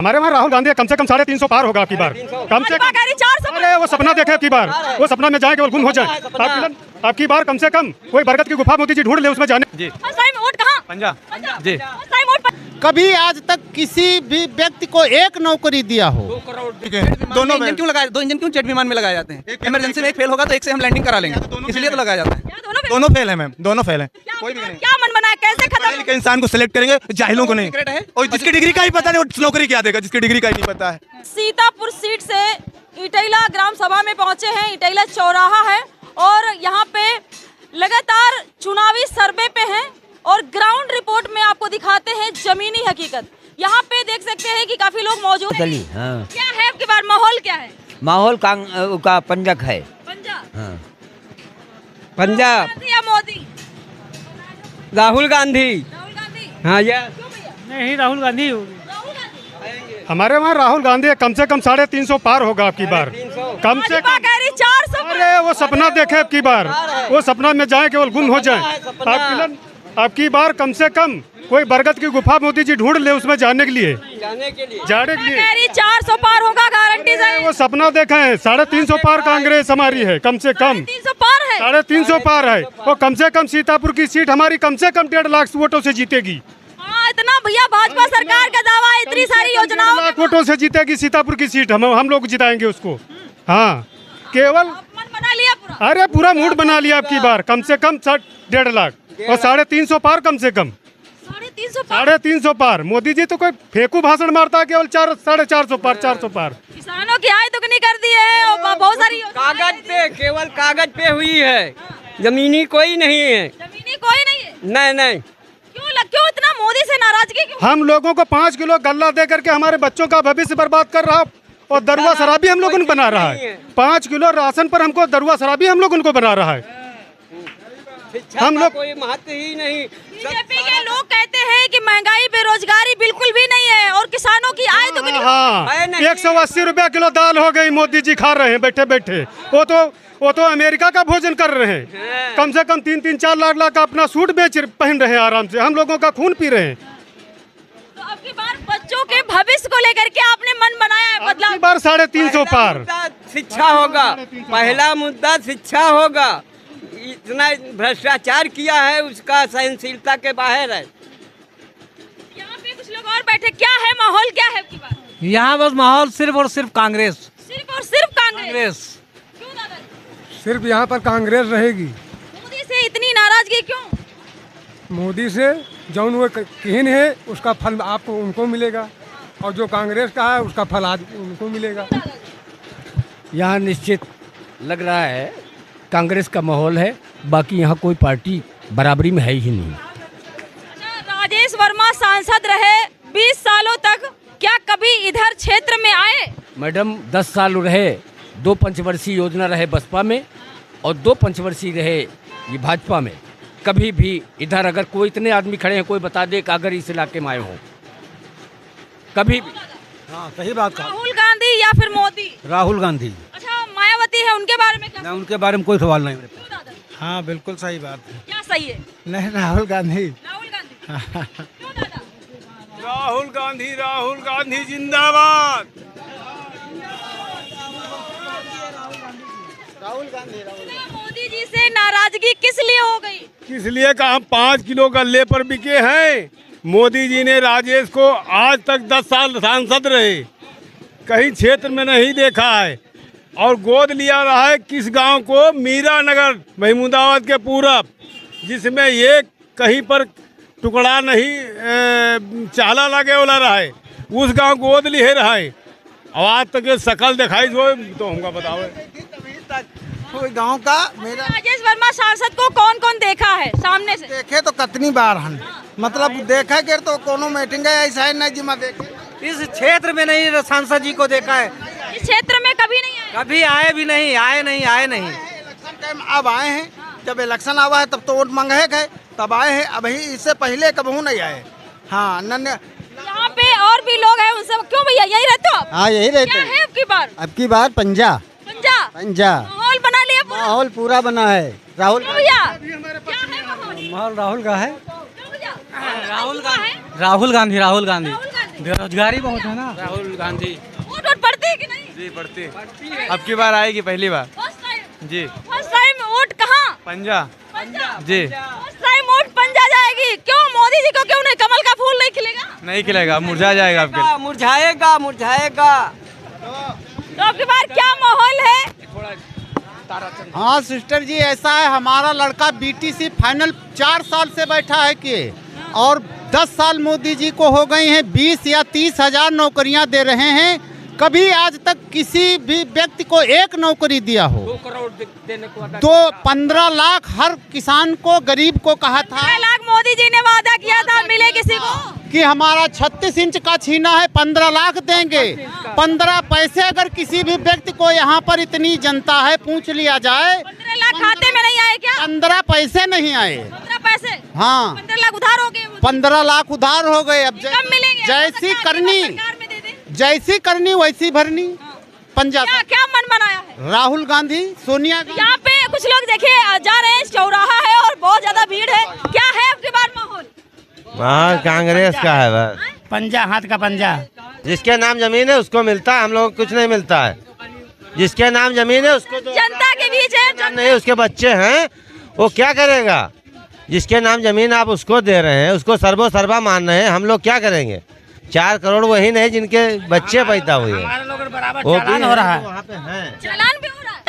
हमारे वहाँ राहुल गांधी कम से कम 350 पार होगा आपकी बार, कम से कम 400। अरे वो सपना देखे आपकी बार, वो सपना में जाए केवल गुम हो जाए। आपकी बार कम से कम कोई बरगद की गुफा मोदी जी ढूंढ ले उसमें जाने। जी वोट कहाँ? पंजाब जी। कभी आज तक किसी भी व्यक्ति को एक नौकरी दिया हो? 2 करोड़ दोनों इंजन क्यों लगाए? 2 इंजन क्यों जेट विमान में लगाए जाते हैं? इमरजेंसी में एक फेल होगा तो एक से हम लैंडिंग करा लेंगे, इसलिए तो लगाया जाता है। दोनों फेल है मैम, दोनों फेल है। कोई भी नहीं। क्या मन बना है, कैसे खत्म? के इंसान को सिलेक्ट करेंगे, जाहिलों को नहीं। और जिसकी डिग्री का ही पता नहीं वो नौकरी क्या देगा, जिसकी डिग्री का ही नहीं पता है। सीतापुर सीट से इटैला ग्राम सभा में पहुंचे हैं। इटैला चौराहा है और यहाँ पे लगातार चुनावी सर्वे पे हैं और ग्राउंड रिपोर्ट में आपको दिखाते हैं जमीनी हकीकत। यहाँ पे देख सकते हैं कि काफी लोग मौजूद हैं। हाँ। क्या है आपके बार माहौल क्या है? माहौल का पंजाब है। पंजाब हाँ। पंजाब या मोदी? राहुल गांधी। राहुल गांधी। हाँ या क्यों भैया? नहीं, राहुल गांधी होगी। राहुल गांधी। हमारे वहाँ राहुल गांधी कम से कम 350 पार होगा आपकी बार, कम से कम। कह रही 400। अरे वो सपना देखे आपकी बार, वो सपना में जाए केवल गुम हो जाए। आपकी बार कम से कम कोई बरगद की गुफा मोदी जी ढूंढ ले उसमें जाने के लिए। कह रही 400 पार होगा, गारंटी है। वो सपना देखे हैं 350 पार कांग्रेस हमारी है, कम से कम 300 पार है। 350 पार है। वो कम से कम सीतापुर की सीट हमारी कम से कम 1.5 लाख वोटों से जीतेगी। हाँ, इतना भैया भाजपा सरकार का दावा है, इतनी सारी योजनाओं 1.5 लाख वोटों से जीतेगी सीतापुर की सीट। हम लोग जिताएंगे उसको। हाँ, केवल मन बना लिया पूरा। अरे पूरा मूड बना लिया आपकी बार, कम से कम 1.5 लाख और 350 पार, कम से कम 350 पार। मोदी जी तो कोई फेंकू भाषण मारता है, केवल 450 पार, 400 पार। किसानों की आय दुगनी कर दी है और बहुत सारी कागज पे, केवल कागज पे हुई है, जमीनी कोई नहीं है। जमीनी कोई नहीं है। नहीं। क्यों इतना मोदी से नाराजगी क्यों? हम लोगों को 5 किलो गल्ला दे करके हमारे बच्चों का भविष्य बर्बाद कर रहा और दरुआ शराबी हम लोगों को बना रहा है। 5 किलो राशन पर हमको दरुआ शराबी हम लोगों को बना रहा है। हम लोग कोई महत्व ही नहीं। बीजेपी के लोग कहते हैं कि महंगाई बेरोजगारी बिल्कुल भी नहीं है और किसानों की आय दुगनी। हाँ, 180 रुपया किलो दाल हो गई, मोदी जी खा रहे हैं बैठे बैठे। वो तो अमेरिका का भोजन कर रहे हैं। कम से कम 3-4 लाख का अपना सूट पहन रहे हैं आराम से। हम लोगों का खून पी रहे हैं। तो अब की बार बच्चों के भविष्य को लेकर के आपने मन बनाया है बदलाव? अब की बार 350 पार। शिक्षा होगा, पहला मुद्दा शिक्षा होगा। इतना भ्रष्टाचार किया है, उसका सहनशीलता के बाहर है। यहाँ पे कुछ लोग और बैठे, क्या है माहौल, क्या है आपकी बात? यहाँ बस माहौल सिर्फ और सिर्फ कांग्रेस। सिर्फ और सिर्फ कांग्रेस। क्यों दादा? सिर्फ यहाँ पर कांग्रेस रहेगी। मोदी से इतनी नाराजगी क्यों? मोदी से जौन वो कीन है उसका फल आपको उनको मिलेगा और जो कांग्रेस का है उसका फल आज उनको मिलेगा। यहाँ निश्चित लग रहा है कांग्रेस का माहौल है, बाकी यहाँ कोई पार्टी बराबरी में है ही नहीं। राजेश वर्मा सांसद रहे 20 सालों तक, क्या कभी इधर क्षेत्र में आए? मैडम 10 साल रहे, 2 पंचवर्षीय योजना रहे बसपा में और 2 पंचवर्षीय रहे ये भाजपा में। कभी भी इधर अगर कोई इतने आदमी खड़े हैं, कोई बता दे कि अगर इस इलाके में आए हों कभी भी। हाँ, सही बात कहा। राहुल गांधी या फिर मोदी? राहुल गांधी। अच्छा, मायावती है, उनके बारे में क्या? ना, उनके बारे में कोई सवाल नहीं मेरे क्यों दादा? हाँ, बिल्कुल सही बात है। क्या सही है? नहीं, राहुल गांधी। राहुल गांधी। क्यों दादा? राहुल गांधी जिंदाबाद। मोदी जी से नाराजगी किस लिए हो गई? इसलिए का हम 5 किलो गल्ले पर बिके हैं। मोदी जी ने राजेश को आज तक 10 साल सांसद रहे, कहीं क्षेत्र में नहीं देखा है और गोद लिया रहा है किस गांव को? मीरा नगर, महमूदाबाद के पूरब, जिसमें ये कहीं पर टुकड़ा नहीं चाला लगे वाला रहा है, उस गांव गोद लिए रहा है। आज तक ये शकल दिखाई तो हमको बताओ कोई गांव का मेरा राजेश वर्मा सांसद को कौन कौन देखा है सामने से? देखे तो कितनी बार हम, मतलब देखा के तो कोनो मीटिंग है ऐसा है नहीं जिमा देखे। इस क्षेत्र में नहीं सांसद जी को देखा है। इस क्षेत्र में कभी नहीं आए? कभी आए भी नहीं, आए नहीं। इलेक्शन टाइम अब आए हैं, जब इलेक्शन आवा है तब तो वोट मांगे गए, तब आए हैं। अभी इससे पहले कभी नहीं आए। हाँ, यहाँ पे और भी लोग हैं, उनसे क्यों भैया यही रहते हो आप? हाँ, यही रहते क्या है अब की बार पंजा माहौल बना लिया पूरा? माहौल पूरा बना है। राहुल क्यों भैया, क्या है माहौल? माहौल राहुल का है। क्यों भैया? राहुल गांधी। राहुल गांधी। बेरोजगारी बहुत है ना। राहुल गांधी। वोट पड़ती है कि नहीं? जी पढ़ती है। अब की बार आएगी, पहली बार। जी। फर्स्ट टाइम वोट कहाँ? पंजा। जी। फर्स्ट टाइम वोट पंजा जाएगी। क्यों मोदी जी को क्यों नहीं? कमल का फूल नहीं खिलेगा? नहीं खिलेगा, मुरझा जाएगा आपके। मुरझाएगा मुरझाएगा। तो अब की बार क्या माहौल है? हाँ सिस्टर जी, ऐसा है, हमारा लड़का बीटीसी फाइनल 4 साल से बैठा है कि और 10 साल मोदी जी को हो गई हैं, 20 या 30 हजार नौकरियां दे रहे हैं। कभी आज तक किसी भी व्यक्ति को एक नौकरी दिया हो? 2 करोड़ देने को वादा 15 लाख हर किसान को, गरीब को कहा था। 15 लाख मोदी जी ने वादा किया था, मिले किसी को? कि हमारा 36 इंच का छीना है, 15 लाख देंगे। 15 पैसे अगर किसी भी व्यक्ति को यहाँ पर इतनी जनता है पूछ लिया जाए, 15 लाख खाते में नहीं आए क्या? 15 पैसे नहीं आए। 15 पैसे? हाँ, 15 लाख उधार हो गए। 15 लाख उधार हो गए। अब कब मिलेंगे? जैसी करनी, सरकार में दे दे। जैसी करनी वैसी भरनी। पंजाब क्या क्या मन बनाया है? राहुल गांधी, सोनिया गांधी। यहाँ पे कुछ लोग देखिए जा रहे हैं, चौराहा है और बहुत ज्यादा भीड़ है। क्या है अब की बार माहौल? वहाँ कांग्रेस का है बस। पंजा, हाथ का पंजा। जिसके नाम जमीन है उसको मिलता है, हम लोगों को कुछ नहीं मिलता है। जिसके नाम जमीन है उसको तो जनता के बीच है। नहीं, उसके बच्चे हैं, वो क्या करेगा? जिसके नाम जमीन आप उसको दे रहे हैं, उसको सर्वो सर्वा मान रहे हैं, हम लोग क्या करेंगे? 4 करोड़ वही नहीं जिनके बच्चे पैदा हुए हैं, वो चालान हो रहा है। वहाँ पे हैं। चालान भी हो रहा है।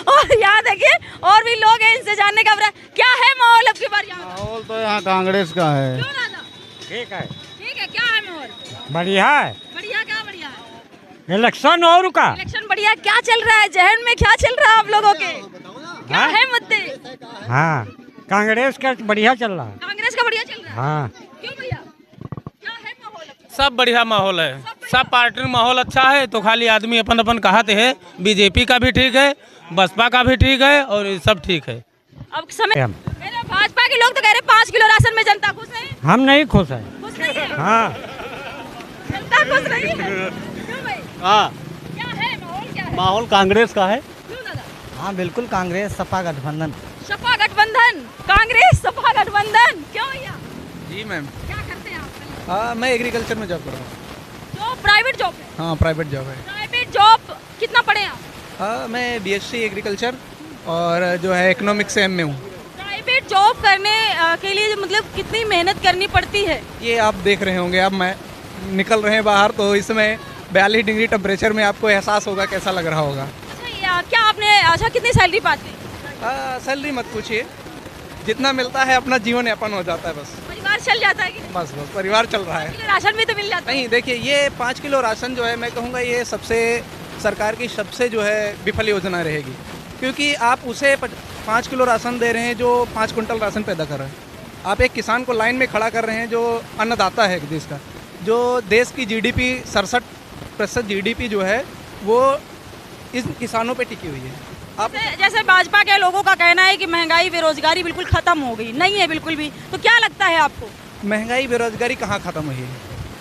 और यहाँ देखिए और भी लोग हैं, इनसे जानने का क्या है माहौल अब की बार यहाँ? माहौल तो यहाँ कांग्रेस का है। क्यों दादा? ठीक है, ठीक है, क्या है माहौल? बढ़िया है। बढ़िया? क्या बढ़िया है? इलेक्शन और का इलेक्शन बढ़िया। क्या चल रहा है जहन में? क्या चल रहा है आप लोगों के? क्या है मुद्दे? हाँ, कांग्रेस का बढ़िया चल रहा है। कांग्रेस का बढ़िया चल रहा है। हाँ, क्यों भैया? क्या है माहौल? सब बढ़िया माहौल है, सब पार्टी में माहौल अच्छा है। तो खाली आदमी अपन अपन कहते हैं, बीजेपी का भी ठीक है, बसपा का भी ठीक है और ये सब ठीक है। अब समय मेरे भाजपा के लोग तो कह रहे 5 किलो राशन में जनता खुश है। हम नहीं खुश है। खुश नहीं है? हाँ, जनता खुश नहीं है? क्यों भाई? हाँ, क्या है माहौल? क्या है माहौल कांग्रेस का है। क्यों दादा? हाँ बिल्कुल, कांग्रेस सपा गठबंधन। सपा गठबंधन, कांग्रेस सपा गठबंधन। क्यों भैया? जी मैम। क्या करते हैं आप? हाँ, मैं एग्रीकल्चर में जॉब कर रहा हूँ। जो प्राइवेट जॉब है? हाँ, प्राइवेट जॉब है। प्राइवेट जॉब कितना पढ़े आप? हाँ, मैं बीएससी एग्रीकल्चर और जो है इकोनॉमिक्स से एमए हूँ। प्राइवेट जॉब करने के लिए मतलब कितनी मेहनत करनी पड़ती है? ये आप देख रहे होंगे, अब मैं निकल रहे हैं बाहर तो इसमें 42 डिग्री टेम्परेचर में आपको एहसास होगा कैसा लग रहा होगा। अच्छा, क्या आपने कितनी सैलरी पाते हैं? सैलरी मत पूछिए, जितना मिलता है अपना जीवन यापन हो जाता है बस। परिवार चल जाता है कि नहीं? बस परिवार चल रहा है। राशन भी तो मिल जाता है। नहीं, देखिए ये 5 किलो राशन जो है, मैं कहूँगा ये सबसे सरकार की सबसे जो है विफल योजना रहेगी, क्योंकि आप उसे 5 किलो राशन दे रहे हैं जो 5 कुंटल राशन पैदा कर रहा है। आप एक किसान को लाइन में खड़ा कर रहे हैं जो अन्नदाता है देश का, जो देश की जीडीपी 67% जीडीपी जो है वो इस किसानों पे टिकी हुई है। आप जैसे भाजपा के लोगों का कहना है कि महंगाई बेरोजगारी बिल्कुल खत्म हो गई, नहीं है बिल्कुल भी, तो क्या लगता है आपको? महंगाई बेरोजगारी कहाँ खत्म हुई है?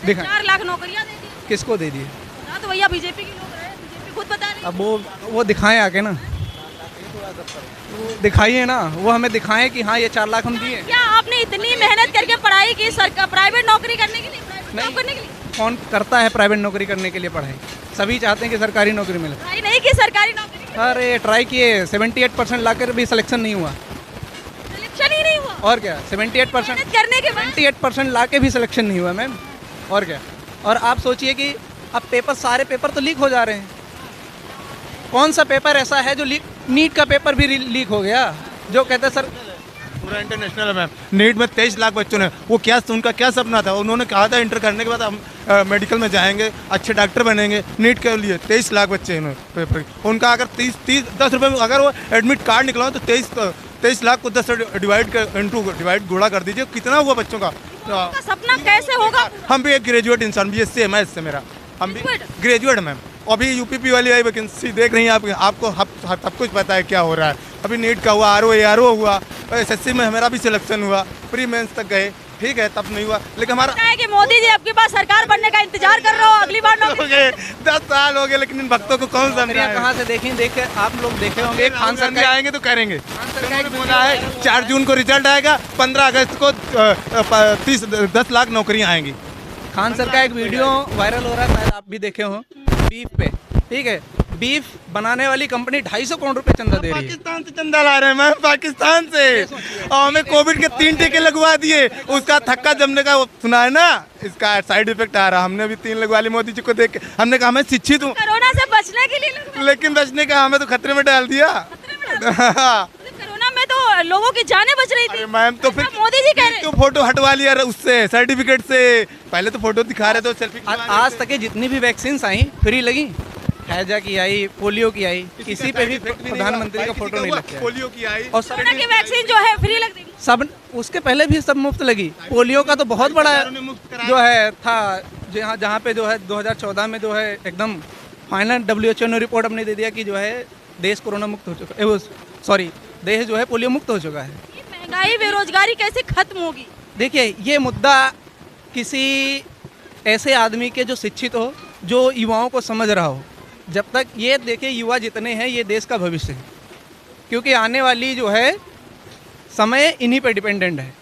दिखा 4 लाख नौकरियां दे दी। किसको दे दिए? हाँ तो भैया बीजेपी के लोग हैं, बीजेपी खुद बता रही है। अब वो दिखाएं आके ना, दिखाइए ना, वो हमें दिखाएं कि हाँ ये 4 लाख हम दिए। क्या आपने इतनी मेहनत करके पढ़ाई की सरकार प्राइवेट नौकरी करने के लिए, प्राइवेट जॉब करने के लिए? कौन करता है प्राइवेट नौकरी करने के लिए पढ़ाई? सभी चाहते हैं कि सरकारी नौकरी मिले। ट्राई नहीं की सरकारी नौकरी? अरे ट्राई किए, 78% लाकर भी सिलेक्शन नहीं हुआ। सिलेक्शन ही नहीं हुआ? और क्या, 78% करने के बाद 78% ला के भी सिलेक्शन नहीं हुआ मैम। और क्या, और आप सोचिए कि अब पेपर, सारे पेपर तो लीक हो जा रहे हैं। कौन सा पेपर ऐसा है जो लीक? नीट का पेपर भी लीक हो गया, जो कहते हैं सर पूरा इंटरनेशनल है मैम। नीट में 23 लाख बच्चों ने, वो क्या, उनका क्या सपना था? उन्होंने कहा था इंटर करने के बाद हम मेडिकल में जाएंगे, अच्छे डॉक्टर बनेंगे। नीट के लिए 23 लाख बच्चे हैं पेपर, उनका अगर 10 रुपये में अगर वो एडमिट कार्ड निकला तो 23 लाख को 10 से डिवाइड गुणा कर दीजिए, कितना हुआ बच्चों का? सपना कैसे होगा? हम भी एक ग्रेजुएट इंसान, BSc है मैथ्स से मेरा, हम भी ग्रेजुएट मैम। अभी यूपीपी वाली आई वैकेंसी देख रही हैं आपको सब कुछ पता है क्या हो रहा है। अभी नीट का हुआ, RO हुआ, SSC में हमारा भी सिलेक्शन हुआ, प्री मेंस तक गए, ठीक है, तब नहीं हुआ। लेकिन हमारा है कि मोदी जी आपके पास सरकार बनने का इंतजार कर रहे हो, अगली बार हो गए 10 साल हो गए, लेकिन इन भक्तों को कौन समझा? कहाँ से देखें आप लोग देखे होंगे, खान सरकार आएंगे तो करेंगे। बोला है 4 जून को रिजल्ट आएगा, 15 अगस्त को 10 लाख नौकरियां आएंगी। खान सर का एक वीडियो वायरल हो रहा है, शायद आप भी देखे हो, बीफ पे, ठीक है, बीफ बनाने वाली कंपनी 250 करोड़ रुपए चंदा दे रही है। पाकिस्तान से चंदा ला रहे हैं मैम, पाकिस्तान से। और हमें कोविड के 3 टीके लगवा दिए, उसका थक्का जमने का सुना है ना, इसका साइड इफेक्ट आ रहा। हमने भी 3 लगवा ली मोदी जी को देख के। हमने कहा मैं शिक्षित हूँ, कोरोना से बचने के लिए लेकिन बचने का हमें तो खतरे में डाल दिया। कोरोना में तो लोगों की जानें बच रही थी मैम, तो फिर मोदी जी कह रहे तो फोटो हटवा लिया उससे, सर्टिफिकेट से। पहले तो फोटो दिखा रहे थे, सेल्फी। आज तक के जितनी भी वैक्सीन आई फ्री लगी, हैजा की आई, पोलियो की आई, किसी पे भी प्रधानमंत्री का फोटो नहीं लगता। पोलियो की आई और कोरोना की वैक्सीन जो है फ्री लगती सब, उसके पहले भी सब मुफ्त लगी। पोलियो का तो बहुत बड़ा जो है था, जहाँ पे जो है 2014 में जो है एकदम फाइनल WHO ने रिपोर्ट अपने दे दिया कि जो है देश कोरोना मुक्त हो चुका है, सॉरी देश जो है पोलियो मुक्त हो चुका है। महंगाई बेरोजगारी कैसे खत्म होगी? देखिए, ये मुद्दा किसी ऐसे आदमी के जो शिक्षित हो, जो युवाओं को समझ रहा हो, जब तक ये देखिए युवा जितने हैं ये देश का भविष्य है, क्योंकि आने वाली जो है समय इन्हीं पे डिपेंडेंट है,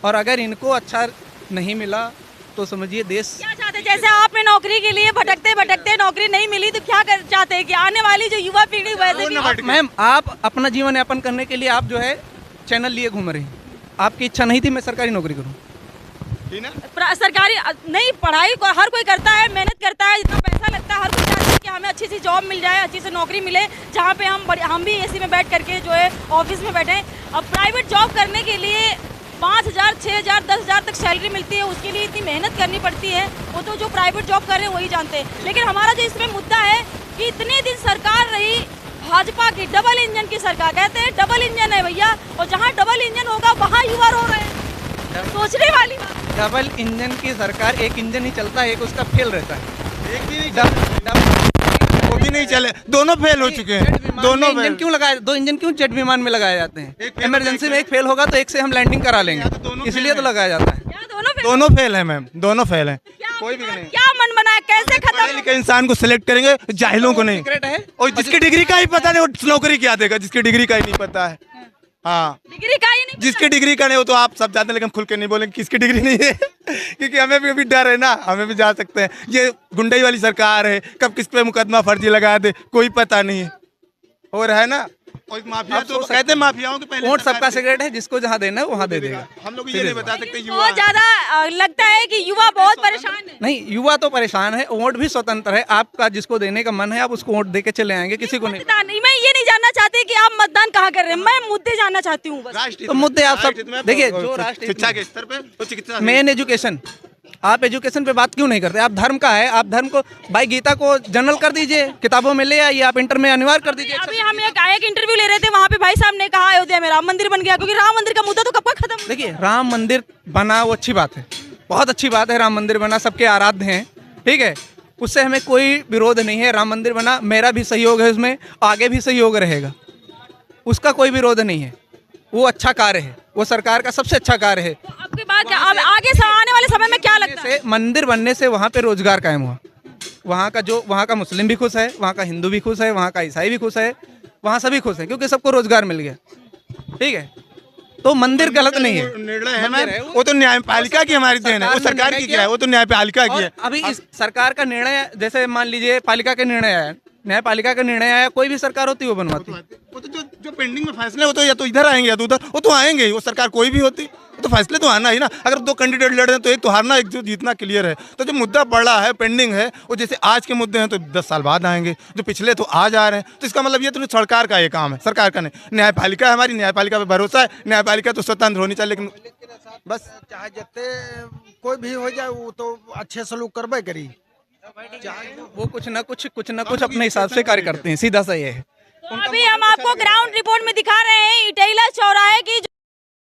और अगर इनको अच्छा नहीं मिला तो समझिए देश क्या चाहते, जैसे आपने नौकरी के लिए भटकते भटकते नौकरी नहीं मिली तो क्या कर चाहते हैं कि आने वाली जो युवा पीढ़ी वैसे भी? मैम, आप अपना जीवन यापन करने के लिए आप जो है चैनल लिए घूम रहे हैं, आपकी इच्छा नहीं थी मैं सरकारी नौकरी करूँ, सरकारी नहीं, पढ़ाई को हर कोई करता है, मेहनत करता है, जितना पैसा लगता है हर कोई चाहता है कि हमें अच्छी सी जॉब मिल जाए, अच्छी सी नौकरी मिले, जहाँ पे हम भी AC में बैठ करके जो है ऑफिस में बैठे। अब प्राइवेट जॉब करने के लिए 5,000, 6,000, 10,000 तक सैलरी मिलती है, उसके लिए इतनी मेहनत करनी पड़ती है, वो तो जो प्राइवेट जॉब कर रहे हैं वही जानते हैं। लेकिन हमारा जो इसमें मुद्दा है कि इतने दिन सरकार रही भाजपा की, डबल इंजन की सरकार, कहते हैं डबल इंजन है भैया, और जहाँ डबल इंजन होगा वहाँ युवा रो रहे हैं, सोचने वाली बात। डबल इंजन की सरकार, एक इंजन ही चलता है, एक उसका फेल रहता है, एक भी नहीं वो भी नहीं चले, दोनों फेल हो चुके हैं। दोनों इंजन क्यों लगाए, 2 इंजन क्यों जेट विमान में लगाए जाते हैं? इमरजेंसी में एक फेल होगा तो एक से हम लैंडिंग करा लेंगे, इसलिए तो लगाया जाता है। दोनों फेल है मैम, दोनों फेल है। कोई भी नहीं। क्या मन बना है, कैसे खत्म? के इंसान को सिलेक्ट करेंगे, जाहिलों को नहीं। और जिसकी डिग्री का ही पता नहीं वो नौकरी क्या देगा, जिसकी डिग्री का ही नहीं पता है। हाँ, डिग्री का ही नहीं, जिसकी डिग्री का नहीं वो तो आप सब जानते हैं, लेकिन खुल के नहीं बोलेंगे किसकी डिग्री नहीं है क्योंकि हमें भी अभी डर है ना, हमें भी जा सकते हैं। ये गुंडाई वाली सरकार है, कब किस पे मुकदमा फर्जी लगा दे कोई पता नहीं है, और है ना। और माफिया तो कहते हैं माफियाओं के पहले वोट सबका सिगरेट है, जिसको जहाँ देना है वहाँ दे देगा। हम लोग ये नहीं बता सकते। बहुत ज्यादा लगता है कि युवा बहुत परेशान है। नहीं, युवा तो परेशान है, वोट भी स्वतंत्र है, आपका जिसको देने का मन है आप उसको वोट दे के चले आएंगे, किसी को नहीं। मैं ये नहीं जानना चाहती कि आप मतदान कहाँ कर रहे हैं, मैं मुद्दे जानना चाहती हूँ बस। तो मुद्दे आप सब देखिए, जो राष्ट्र शिक्षा के स्तर पे मेन एजुकेशन, आप एजुकेशन पे बात क्यों नहीं करते? आप धर्म का है, आप धर्म को, भाई गीता को जनरल कर दीजिए, किताबों में ले आइए, आप इंटर में अनिवार्य कर दीजिए। अभी हम एक इंटरव्यू ले रहे थे, वहाँ पे भाई साहब ने कहा अयोध्या में राम मंदिर बन गया, क्योंकि राम मंदिर का मुद्दा तो कब का खत्म। देखिए, राम मंदिर बना वो अच्छी बात है, बहुत अच्छी बात है, राम मंदिर बना, सबके आराध्य हैं, ठीक है, उससे हमें कोई विरोध नहीं है। राम मंदिर बना, मेरा भी सहयोग है उसमें, आगे भी सहयोग रहेगा, उसका कोई विरोध नहीं है, वो अच्छा कार्य है, वो सरकार का सबसे अच्छा कार्य है। आपकी बात क्या, आगे आने वाले समय में क्या लगता है? मंदिर बनने से वहाँ पे रोजगार कायम हुआ, वहाँ का मुस्लिम भी खुश है, वहाँ का हिंदू भी खुश है, वहाँ का ईसाई भी खुश है, वहाँ सभी खुश हैं, क्योंकि सबको रोजगार मिल गया, ठीक है। तो मंदिर गलत नहीं है, निर्णय है वो तो न्यायपालिका की हमारी देन है, वो सरकार की क्या है, वो तो न्यायपालिका की है। अभी इस सरकार का निर्णय, जैसे मान लीजिए पालिका का निर्णय आया, न्यायपालिका का निर्णय आया, कोई भी सरकार होती है वो बनवाती। वो तो जो पेंडिंग में फैसले वो तो या तो इधर आएंगे या तो उधर, वो तो आएंगे ही, वो सरकार कोई भी होती तो फैसले तो आना ही ना। अगर 2 कैंडिडेट लड़ रहे हैं तो एक तो हारना, एक जो जीतना क्लियर है। तो जो मुद्दा बड़ा है, पेंडिंग है, वो जैसे आज के मुद्दे हैं तो 10 साल बाद आएंगे, जो पिछले तो आज आ रहे हैं, तो इसका मतलब ये तो सरकार का ये काम है, सरकार का नहीं। न्यायपालिका है हमारी, न्यायपालिका पे भरोसा है, न्यायपालिका तो स्वतंत्र होनी चाहिए, लेकिन बस चाहे जितने कोई भी हो जाए वो तो अच्छे सलूक करबे करी, वो कुछ ना कुछ अपने हिसाब से कार्य करते हैं, सीधा सा ये है। तो अभी हम आपको ग्राउंड रिपोर्ट में दिखा रहे हैं इटैला चौराहे की